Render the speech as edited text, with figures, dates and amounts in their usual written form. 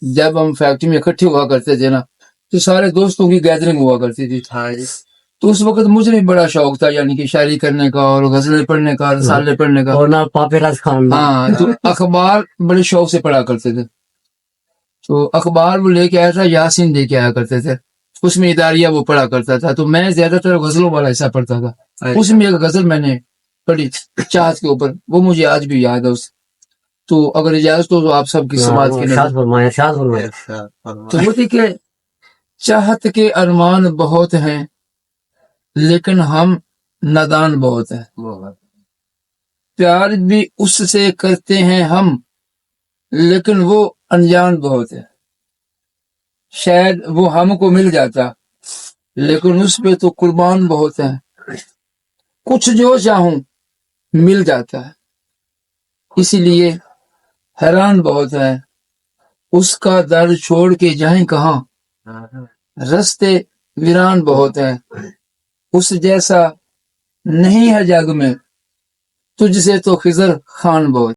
जब हम फैक्ट्री में इकट्ठे हुआ करते थे ना, तो सारे दोस्तों की गैदरिंग हुआ करती थी। हाँ जी। तो उस वक्त मुझे भी बड़ा शौक था, यानी कि शायरी करने का और गजलें पढ़ने का, रसाले पढ़ने का। और ना पापेरस खान। हाँ, तो अखबार बड़े शौक से पढ़ा करते थे। तो अखबार वो लेके आया था, यासीन लेके आया करते थे, उसमें इदारिया वो पढ़ा करता था। तो मैं ज्यादातर गजलों वाला हिस्सा पढ़ता था। उसमें एक गजल मैंने पढ़ी चाहत के ऊपर, वो मुझे आज भी याद है। तो अगर इजाजत हो तो आप सबकी समाज की शाद नजर। फरमाया, शाद फरमाया। तो वो थी कि चाहत के अरमान बहुत हैं, लेकिन हम नादान बहुत हैं। प्यार भी उससे करते हैं हम, लेकिन वो अनजान बहुत है। शायद वो हमको मिल जाता, लेकिन उस पे तो कुर्बान बहुत है। कुछ जो चाहूं मिल जाता है, इसीलिए हैरान बहुत है। उसका दर छोड़ के जाएं कहां, रास्ते वीरान बहुत है। उस जैसा नहीं है जग में, तुझसे तो खिजर खान बहुत।